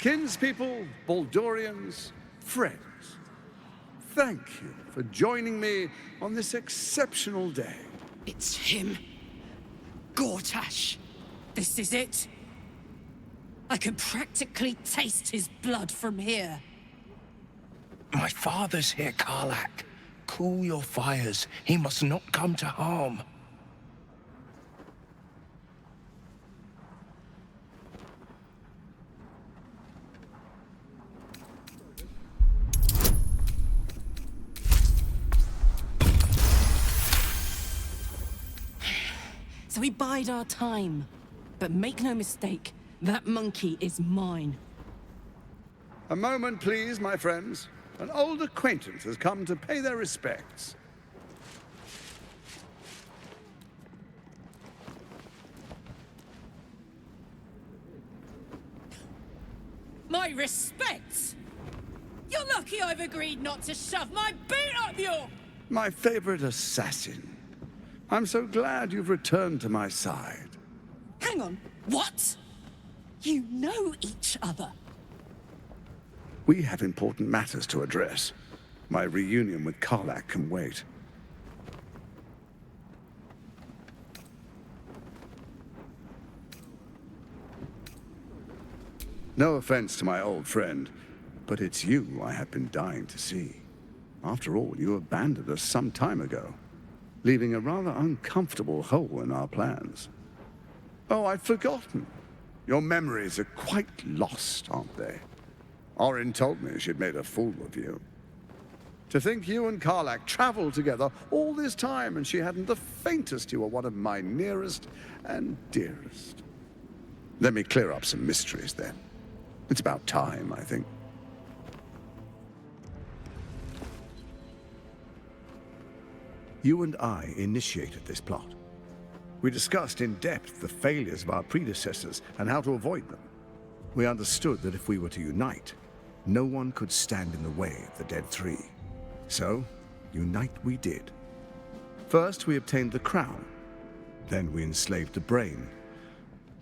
Kinspeople, Baldurians, friends, thank you for joining me on this exceptional day. It's him. Gortash. This is it. I can practically taste his blood from here. My father's here, Karlach. Cool your fires. He must not come to harm. So we bide our time. But make no mistake, that monkey is mine. A moment, please, my friends. An old acquaintance has come to pay their respects. My respects? You're lucky I've agreed not to shove my boot up your... My favorite assassin. I'm so glad you've returned to my side. Hang on, what? You know each other? We have important matters to address. My reunion with Karlach can wait. No offense to my old friend, but it's you I have been dying to see. After all, you abandoned us some time ago, leaving a rather uncomfortable hole in our plans. Oh, I'd forgotten. Your memories are quite lost, aren't they? Orin told me she'd made a fool of you. To think you and Karlach traveled together all this time and she hadn't the faintest you were one of my nearest and dearest. Let me clear up some mysteries then. It's about time, I think. You and I initiated this plot. We discussed in depth the failures of our predecessors and how to avoid them. We understood that if we were to unite, no one could stand in the way of the Dead Three. So, unite we did. First, we obtained the crown. Then we enslaved the brain.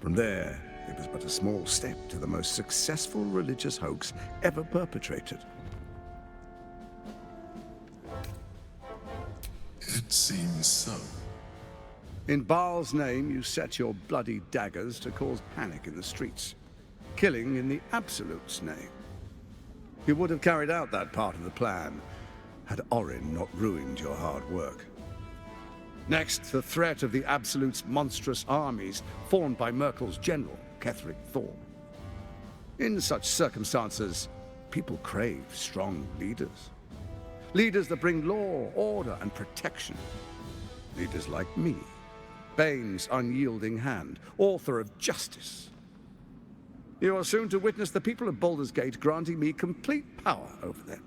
From there, it was but a small step to the most successful religious hoax ever perpetrated. It seems so. In Baal's name, you set your bloody daggers to cause panic in the streets, killing in the Absolute's name. You would have carried out that part of the plan had Orin not ruined your hard work. Next, the threat of the Absolute's monstrous armies formed by Merkel's general, Ketheric Thorm. In such circumstances, people crave strong leaders. Leaders that bring law, order, and protection. Leaders like me, Bane's unyielding hand, author of justice. You are soon to witness the people of Baldur's Gate granting me complete power over them,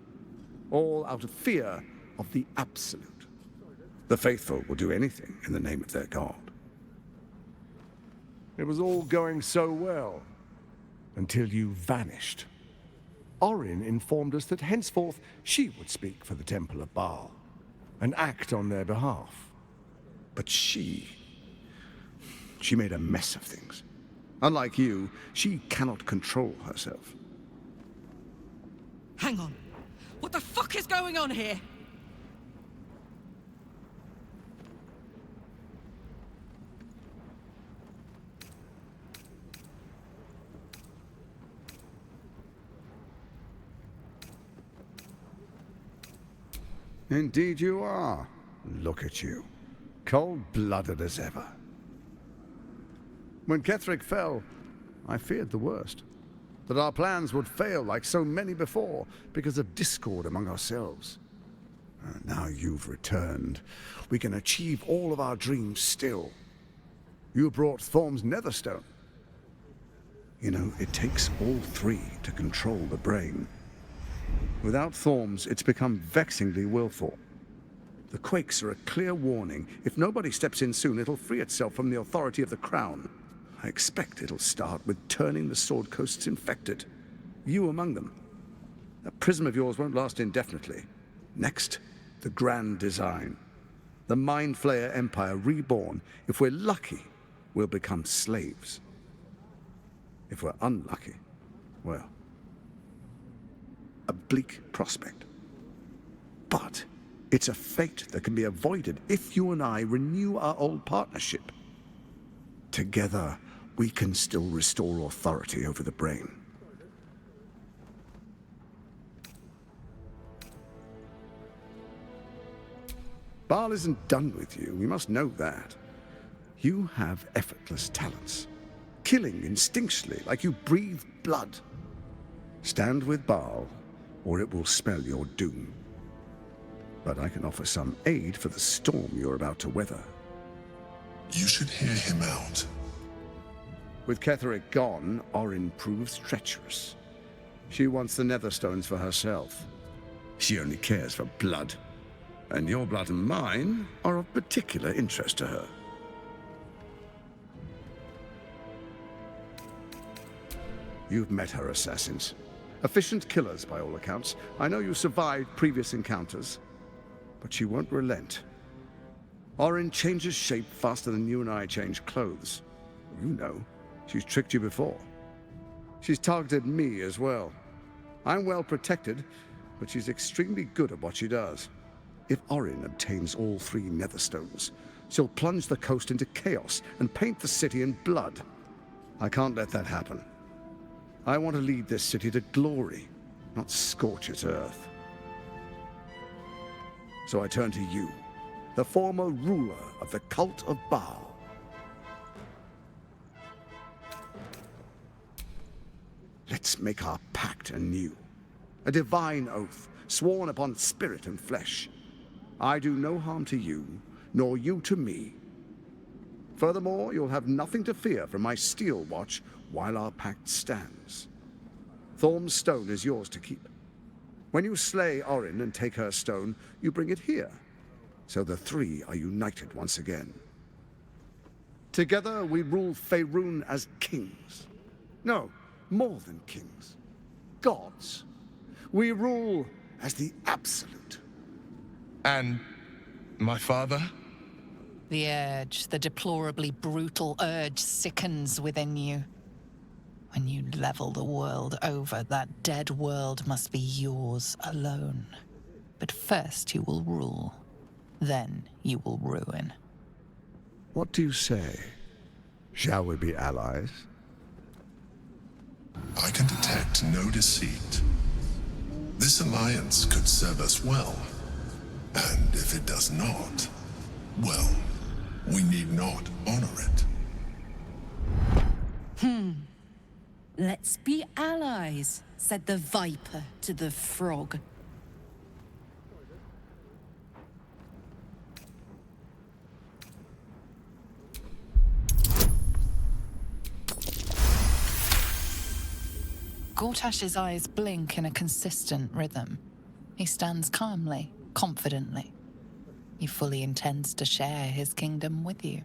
all out of fear of the Absolute. The faithful will do anything in the name of their god. It was all going so well, until you vanished. Orin informed us that henceforth she would speak for the Temple of Baal, and act on their behalf. But she made a mess of things. Unlike you, she cannot control herself. Hang on. What the fuck is going on here? Indeed you are. Look at you. Cold-blooded as ever. When Ketheric fell, I feared the worst. That our plans would fail like so many before because of discord among ourselves. Now you've returned. We can achieve all of our dreams still. You brought Thorm's Netherstone. You know, it takes all three to control the brain. Without Thorm's, it's become vexingly willful. The quakes are a clear warning. If nobody steps in soon, it'll free itself from the authority of the Crown. I expect it'll start with turning the Sword Coasts infected. You among them. That prism of yours won't last indefinitely. Next, the grand design. The Mind Flayer Empire reborn. If we're lucky, we'll become slaves. If we're unlucky, well, a bleak prospect. But it's a fate that can be avoided if you and I renew our old partnership. Together, we can still restore authority over the brain. Baal isn't done with you, we must know that. You have effortless talents, killing instinctually like you breathe blood. Stand with Baal, or it will spell your doom. But I can offer some aid for the storm you're about to weather. You should hear him out. With Ketheric gone, Orin proves treacherous. She wants the Netherstones for herself. She only cares for blood. And your blood and mine are of particular interest to her. You've met her assassins. Efficient killers, by all accounts. I know you survived previous encounters, but she won't relent. Orin changes shape faster than you and I change clothes. You know, she's tricked you before. She's targeted me as well. I'm well protected, but she's extremely good at what she does. If Orin obtains all 3 Netherstones, she'll plunge the coast into chaos and paint the city in blood. I can't let that happen. I want to lead this city to glory, not scorch its earth. So I turn to you, the former ruler of the cult of Baal. Let's make our pact anew, a divine oath sworn upon spirit and flesh. I do no harm to you, nor you to me. Furthermore, you'll have nothing to fear from my steel watch while our pact stands. Thorm's stone is yours to keep. When you slay Orin and take her stone, you bring it here, so the 3 are united once again. Together we rule Faerun as kings. No, more than kings. Gods. We rule as the absolute. And my father? The urge, the deplorably brutal urge sickens within you. When you level the world over, that dead world must be yours alone. But first you will rule. Then you will ruin. What do you say? Shall we be allies? I can detect no deceit. This alliance could serve us well. And if it does not, well, we need not honor it. Let's be allies, said the viper to the frog. Gortash's eyes blink in a consistent rhythm. He stands calmly, confidently. He fully intends to share his kingdom with you.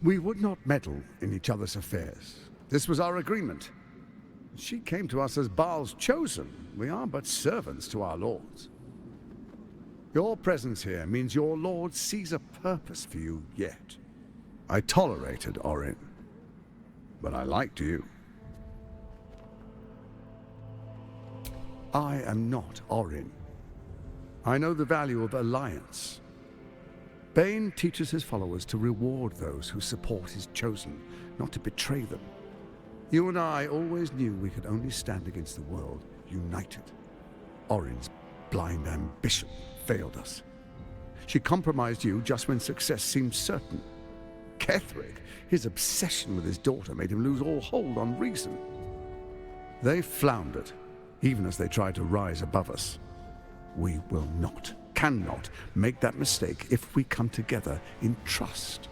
We would not meddle in each other's affairs. This was our agreement. She came to us as Baal's chosen. We are but servants to our lords. Your presence here means your lord sees a purpose for you yet. I tolerated Orin, but I liked you. I am not Orin. I know the value of alliance. Bane teaches his followers to reward those who support his chosen, not to betray them. You and I always knew we could only stand against the world united. Orin's blind ambition failed us. She compromised you just when success seemed certain. Ketheric, his obsession with his daughter made him lose all hold on reason. They floundered, even as they tried to rise above us. We will not, cannot make that mistake if we come together in trust.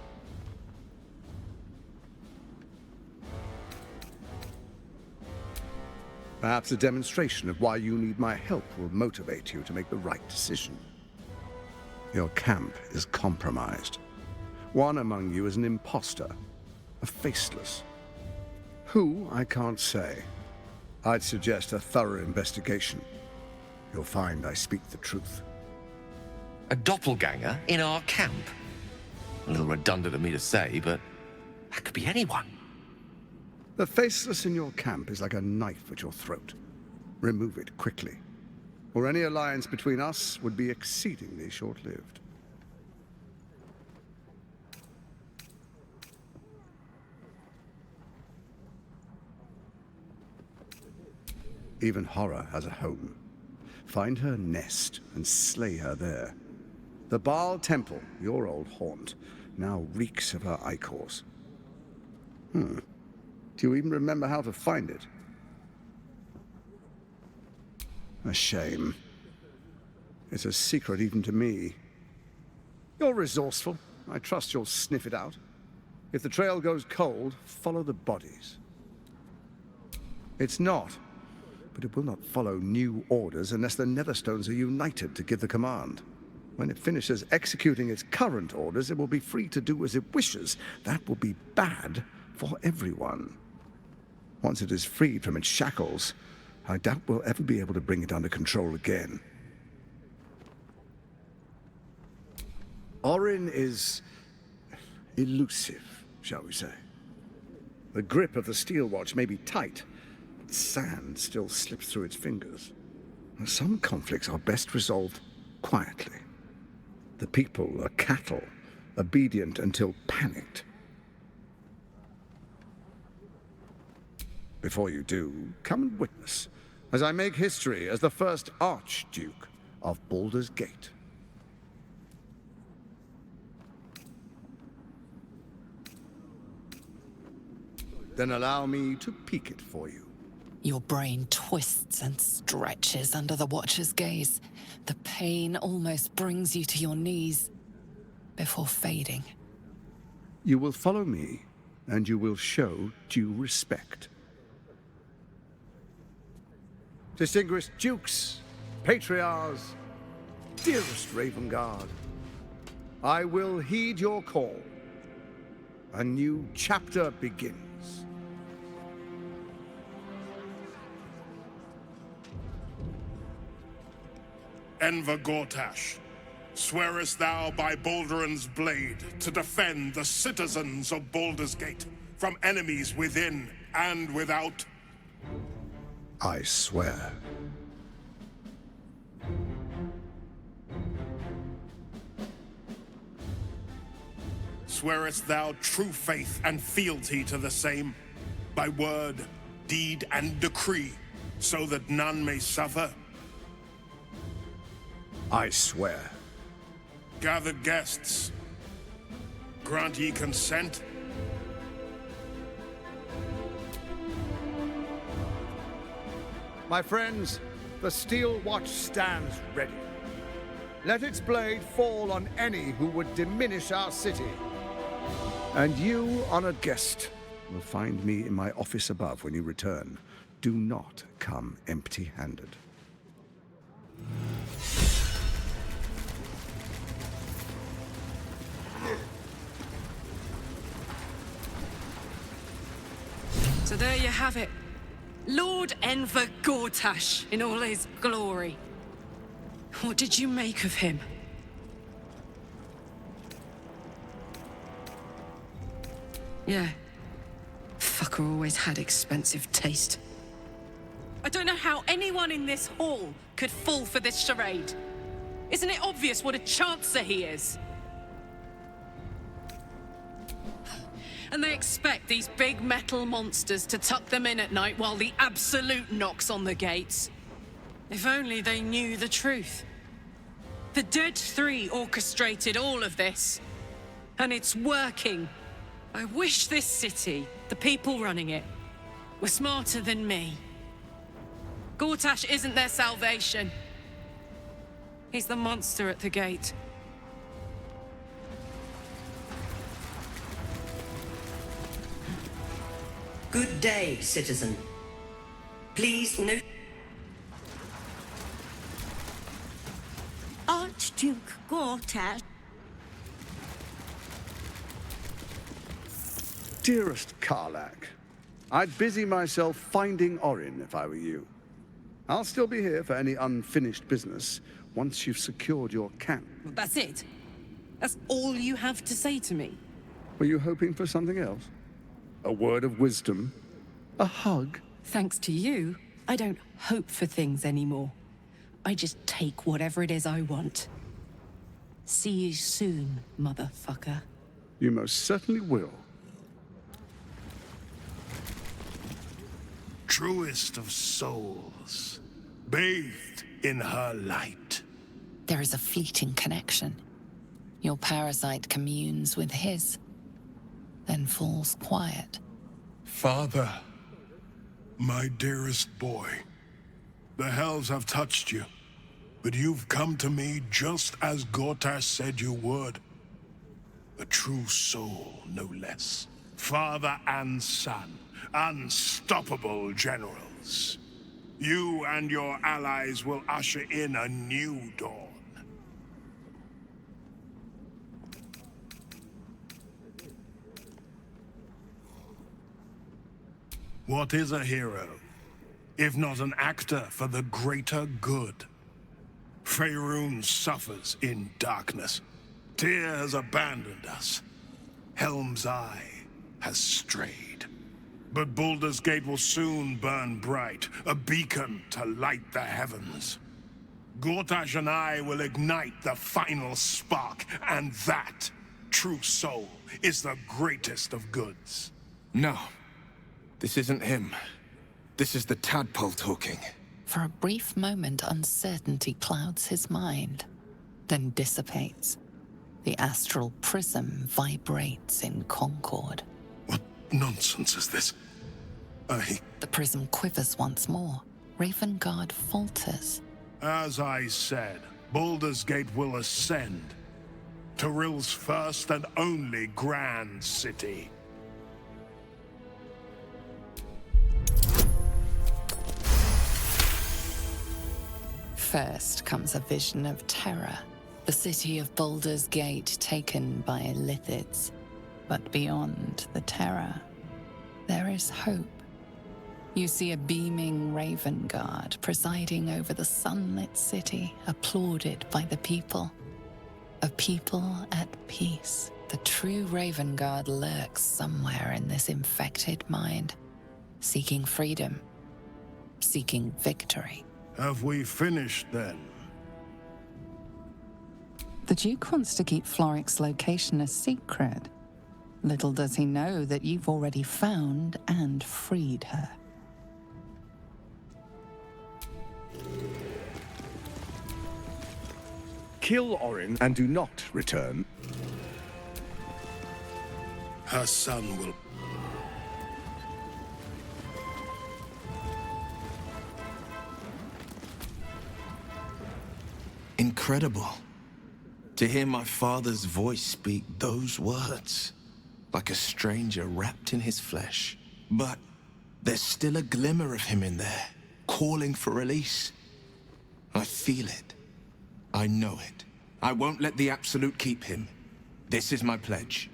Perhaps a demonstration of why you need my help will motivate you to make the right decision. Your camp is compromised. One among you is an imposter, a faceless. Who, I can't say. I'd suggest a thorough investigation. You'll find I speak the truth. A doppelganger in our camp? A little redundant of me to say, but that could be anyone. The faceless in your camp is like a knife at your throat. Remove it quickly, or any alliance between us would be exceedingly short-lived. Even horror has a home. Find her nest and slay her there. The Baal Temple, your old haunt, now reeks of her ichors. Do you even remember how to find it? A shame. It's a secret even to me. You're resourceful. I trust you'll sniff it out. If the trail goes cold, follow the bodies. It's not, but it will not follow new orders unless the Netherstones are united to give the command. When it finishes executing its current orders, it will be free to do as it wishes. That will be bad for everyone. Once it is freed from its shackles, I doubt we'll ever be able to bring it under control again. Orin is elusive, shall we say. The grip of the steel watch may be tight, but sand still slips through its fingers. Some conflicts are best resolved quietly. The people are cattle, obedient until panicked. Before you do, come and witness, as I make history as the first Archduke of Baldur's Gate. Then allow me to peek it for you. Your brain twists and stretches under the Watcher's gaze. The pain almost brings you to your knees before fading. You will follow me, and you will show due respect. Distinguished dukes, patriarchs, dearest Ravengard, I will heed your call. A new chapter begins. Enver Gortash, swearest thou by Balduran's blade to defend the citizens of Baldur's Gate from enemies within and without? I swear. Swearest thou true faith and fealty to the same, by word, deed, and decree, so that none may suffer? I swear. Gathered guests, grant ye consent? My friends, the steel watch stands ready. Let its blade fall on any who would diminish our city. And you, honored guest, will find me in my office above when you return. Do not come empty-handed. So there you have it. Lord Enver Gortash in all his glory. What did you make of him? Yeah. Fucker always had expensive taste. I don't know how anyone in this hall could fall for this charade. Isn't it obvious what a chancer he is? And they expect these big metal monsters to tuck them in at night while the Absolute knocks on the gates. If only they knew the truth. The Dead Three orchestrated all of this. And it's working. I wish this city, the people running it, were smarter than me. Gortash isn't their salvation. He's the monster at the gate. Good day, citizen. Please note... Archduke Gortash. Dearest Karlak, I'd busy myself finding Orin if I were you. I'll still be here for any unfinished business once you've secured your camp. Well, that's it. That's all you have to say to me? Were you hoping for something else? A word of wisdom? A hug? Thanks to you, I don't hope for things anymore. I just take whatever it is I want. See you soon, motherfucker. You most certainly will. Truest of souls, bathed in her light. There is a fleeting connection. Your parasite communes with his, then falls quiet. Father, my dearest boy, the hells have touched you, but you've come to me just as Gortash said you would. A true soul, no less. Father and son, unstoppable generals. You and your allies will usher in a new dawn. What is a hero, if not an actor for the greater good? Faerun suffers in darkness. Tyr has abandoned us. Helm's Eye has strayed. But Baldur's Gate will soon burn bright, a beacon to light the heavens. Gortash and I will ignite the final spark, and that, true soul, is the greatest of goods. No. This isn't him. This is the tadpole talking. For a brief moment, uncertainty clouds his mind, then dissipates. The astral prism vibrates in concord. What nonsense is this? The prism quivers once more. Ravengard falters. As I said, Baldur's Gate will ascend. Tyrill's first and only grand city. First comes a vision of terror. The city of Baldur's Gate taken by Lithids. But beyond the terror, there is hope. You see a beaming Ravengard presiding over the sunlit city, applauded by the people. A people at peace. The true Ravengard lurks somewhere in this infected mind, seeking freedom, seeking victory. Have we finished then? The Duke wants to keep Floric's location a secret. Little does he know that you've already found and freed her. Kill Orin and do not return. Her son will... Incredible. To hear my father's voice speak those words, like a stranger wrapped in his flesh. But there's still a glimmer of him in there, calling for release. I feel it. I know it. I won't let the Absolute keep him. This is my pledge.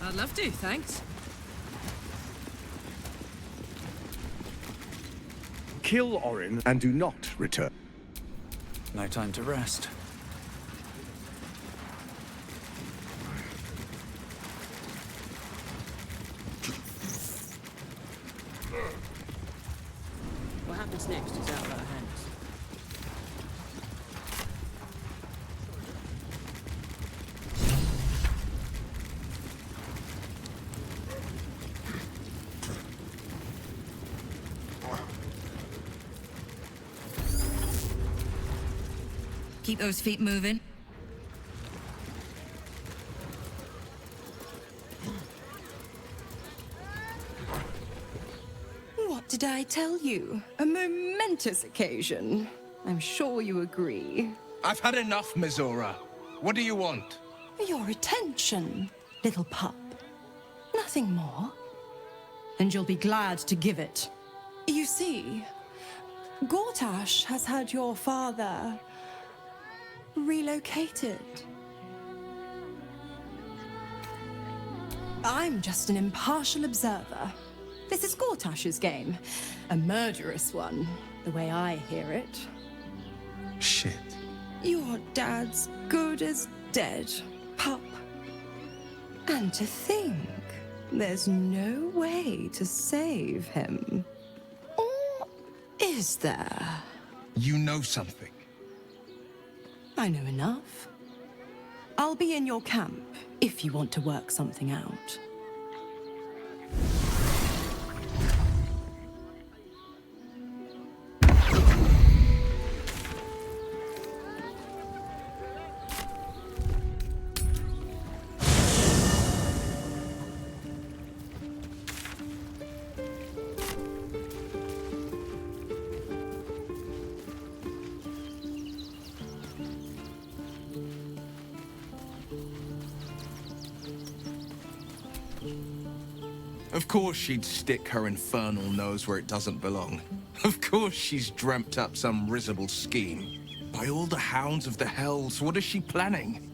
I'd love to, thanks. Kill Orin and do not return. No time to rest. What happens next is out of our hands. Keep those feet moving. What did I tell you? A momentous occasion. I'm sure you agree. I've had enough, Mizora. What do you want? Your attention, little pup. Nothing more. and you'll be glad to give it. You see, Gortash has had your father relocated. I'm just an impartial observer. This is Gortash's game. A murderous one, the way I hear it. Shit. Your dad's good as dead, pup. And to think, there's no way to save him. Or is there? You know something. I know enough. I'll be in your camp if you want to work something out. Of course she'd stick her infernal nose where it doesn't belong. Of course she's dreamt up some risible scheme. By all the hounds of the hells, what is she planning?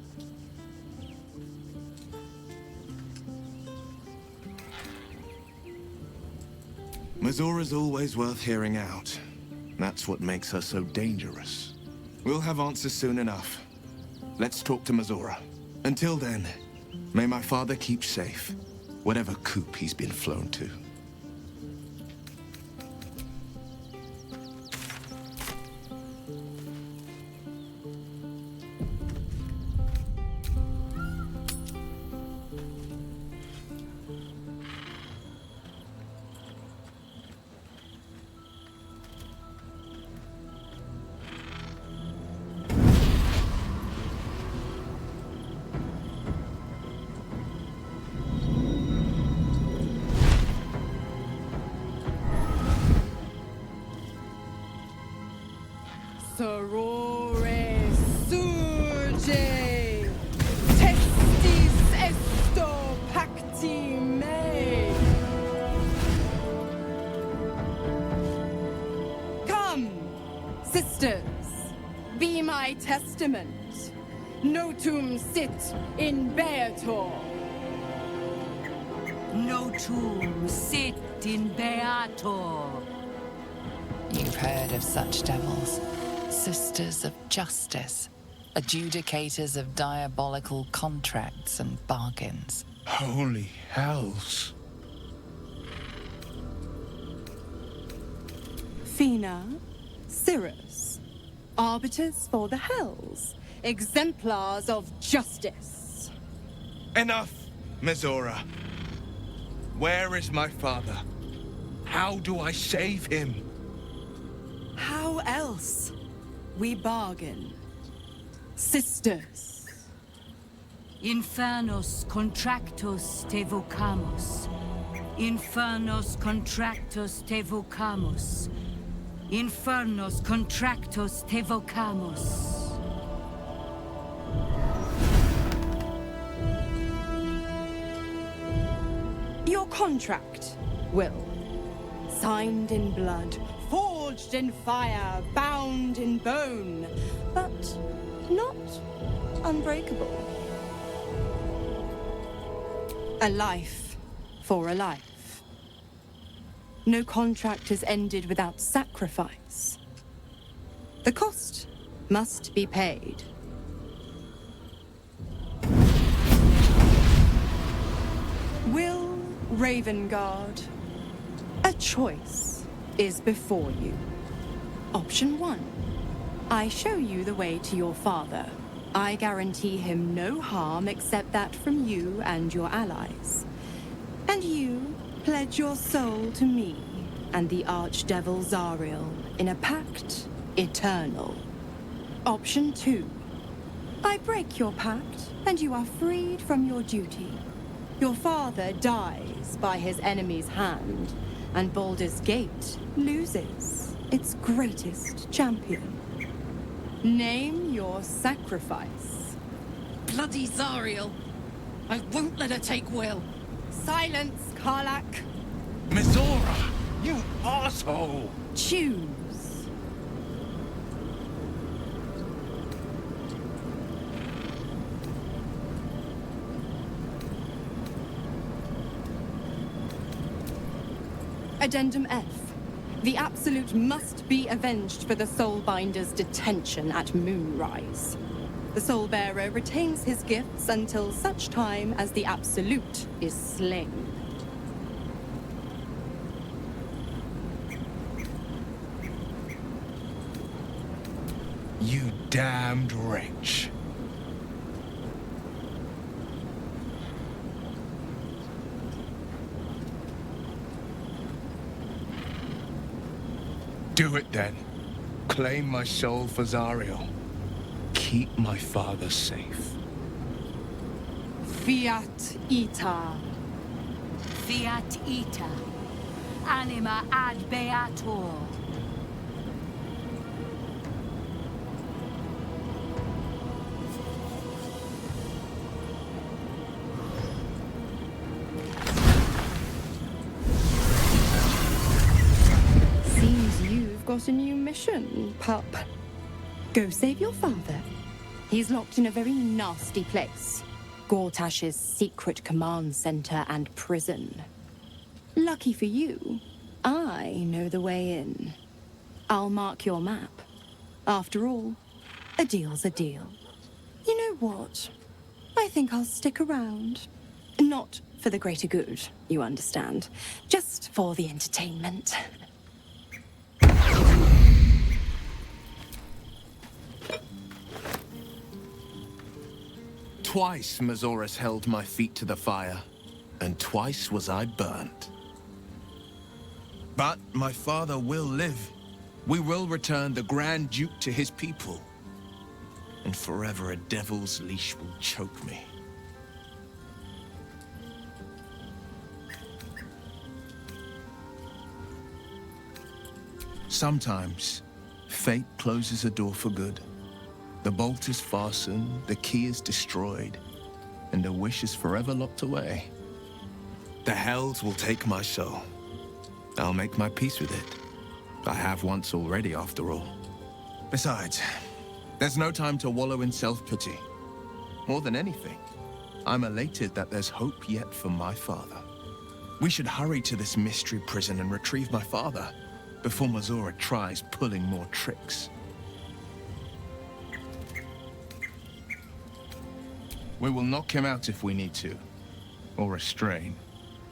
Mazora's always worth hearing out. That's what makes her so dangerous. We'll have answers soon enough. Let's talk to Mazora. Until then, may my father keep safe. Whatever coop he's been flown to. Sorore surge, testis esto pacti me. Come, sisters, be my testament. Notum sit in beator. Notum sit in beator. You've heard of such devils. Sisters of justice, adjudicators of diabolical contracts and bargains. Holy hells. Fina, Cirrus, arbiters for the hells, exemplars of justice. Enough, Mazora. Where is my father? How do I save him? How else? We bargain. Sisters. Infernos contractos te vocamus. Infernos contractos te vocamus. Infernos contractos te vocamus. Your contract, Will. Signed in blood, forged in fire, bound in bone, but not unbreakable. A life for a life. No contract is ended without sacrifice. The cost must be paid. Will Ravengard, a choice is before you. Option 1. I show you the way to your father. I guarantee him no harm except that from you and your allies. And you pledge your soul to me and the archdevil Zariel in a pact eternal. Option 2. I break your pact and you are freed from your duty. Your father dies by his enemy's hand, and Baldur's Gate loses its greatest champion. Name your sacrifice. Bloody Zariel. I won't let her take Will. Silence, Karlak. Mizora! You asshole! Choose. Addendum F. The Absolute must be avenged for the Soulbinder's detention at Moonrise. The Soulbearer retains his gifts until such time as the Absolute is slain. You damned wretch. Do it then. Claim my soul for Zariel. Keep my father safe. Fiat Ita. Fiat ita. Anima ad beator. Seems you've got a new mission, pup. Go save your father. He's locked in a very nasty place. Gortash's secret command center and prison. Lucky for you, I know the way in. I'll mark your map. After all, a deal's a deal. You know what? I think I'll stick around. Not for the greater good, you understand. Just for the entertainment. Twice Mazoras held my feet to the fire, and twice was I burnt. But my father will live. We will return the Grand Duke to his people. And forever a devil's leash will choke me. Sometimes, fate closes a door for good. The bolt is fastened, the key is destroyed, and the wish is forever locked away. The hells will take my soul. I'll make my peace with it. I have once already, after all. Besides, there's no time to wallow in self-pity. More than anything, I'm elated that there's hope yet for my father. We should hurry to this mystery prison and retrieve my father before Mazora tries pulling more tricks. We will knock him out if we need to, or restrain.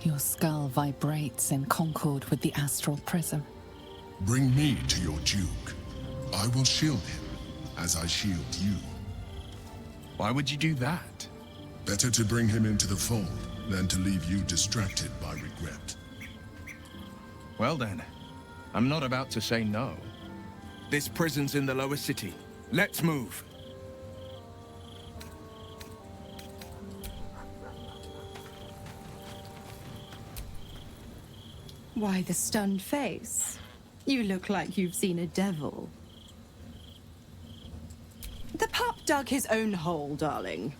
Your skull vibrates in concord with the astral prism. Bring me to your Duke. I will shield him, as I shield you. Why would you do that? Better to bring him into the fold than to leave you distracted by regret. Well then, I'm not about to say no. This prison's in the lower city. Let's move. Why the stunned face? You look like you've seen a devil. The pup dug his own hole, darling.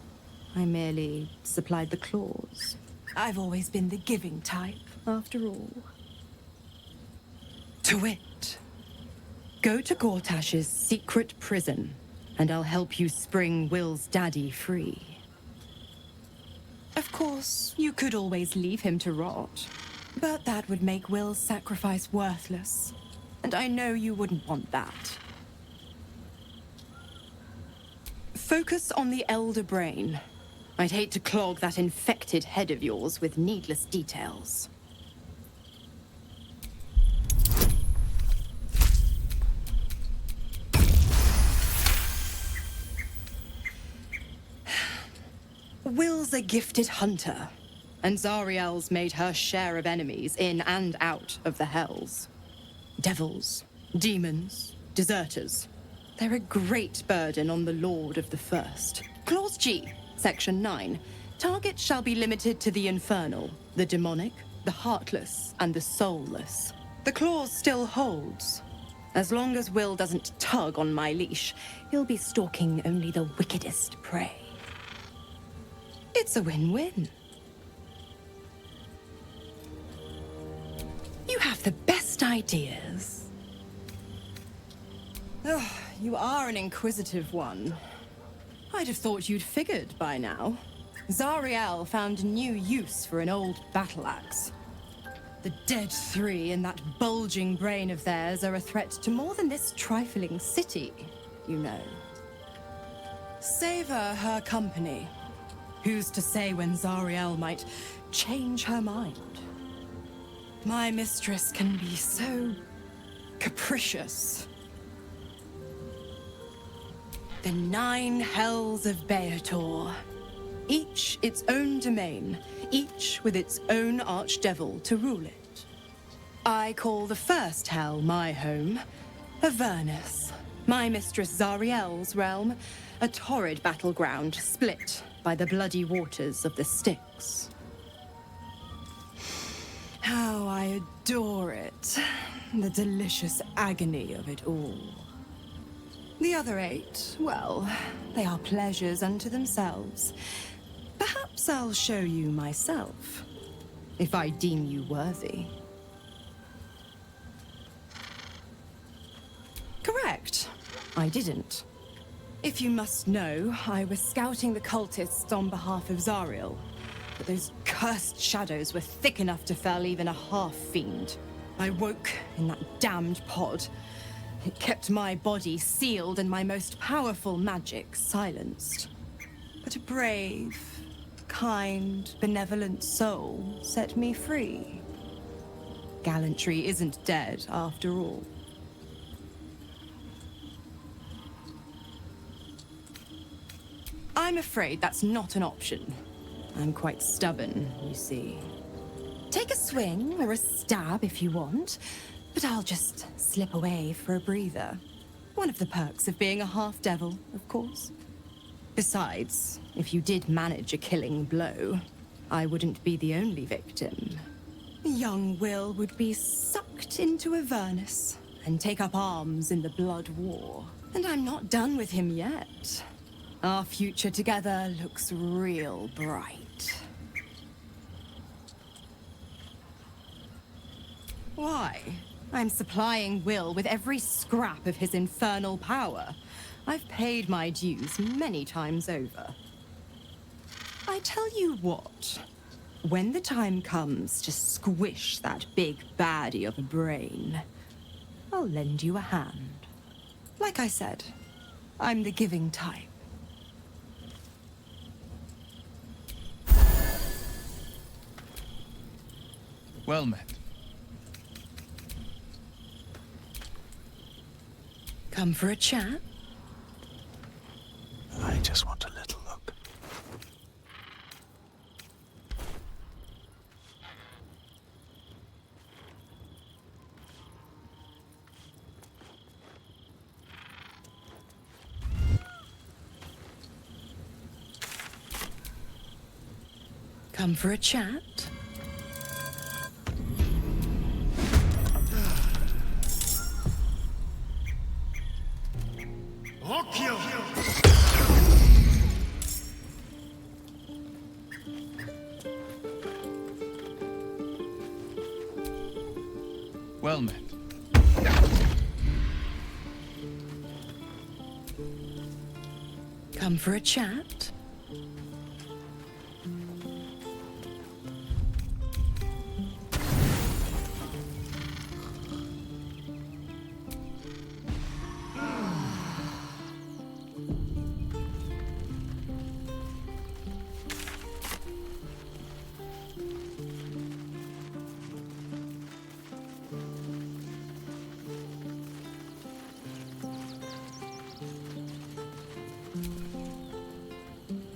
I merely supplied the claws. I've always been the giving type, after all. To wit, go to Gortash's secret prison, and I'll help you spring Will's daddy free. Of course, you could always leave him to rot. But that would make Will's sacrifice worthless. And I know you wouldn't want that. Focus on the elder brain. I'd hate to clog that infected head of yours with needless details. Will's a gifted hunter. And Zariel's made her share of enemies in and out of the hells. Devils, demons, deserters. They're a great burden on the Lord of the First. Clause G, Section 9. Targets shall be limited to the infernal, the demonic, the heartless, and the soulless. The clause still holds. As long as Will doesn't tug on my leash, he'll be stalking only the wickedest prey. It's a win-win. the best ideas. Oh, you are an inquisitive one. I'd have thought you'd figured by now. Zariel found a new use for an old battle axe. The dead three in that bulging brain of theirs are a threat to more than this trifling city, you know. Savor her company. Who's to say when Zariel might change her mind? My mistress can be so capricious. The 9 hells of Beator. Each its own domain, each with its own archdevil to rule it. I call the first hell my home, Avernus, my mistress Zariel's realm, a torrid battleground split by the bloody waters of the Styx. How I adore it, the delicious agony of it all. The other 8, well, they are pleasures unto themselves. Perhaps I'll show you myself, if I deem you worthy. Correct. I didn't. If you must know, I was scouting the cultists on behalf of Zariel, but those cursed shadows were thick enough to fell even a half-fiend. I woke in that damned pod. It kept my body sealed and my most powerful magic silenced. But a brave, kind, benevolent soul set me free. Gallantry isn't dead, after all. I'm afraid that's not an option. I'm quite stubborn, you see. Take a swing or a stab if you want, but I'll just slip away for a breather. One of the perks of being a half-devil, of course. Besides, if you did manage a killing blow, I wouldn't be the only victim. Young Will would be sucked into Avernus and take up arms in the blood war. And I'm not done with him yet. Our future together looks real bright. Why? I'm supplying Will with every scrap of his infernal power. I've paid my dues many times over. I tell you what, when the time comes to squish that big baddie of a brain, I'll lend you a hand. Like I said, I'm the giving type. Well met. Come for a chat? I just want a little look. Come for a chat? Well met. Come for a chat?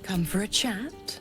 Come for a chat?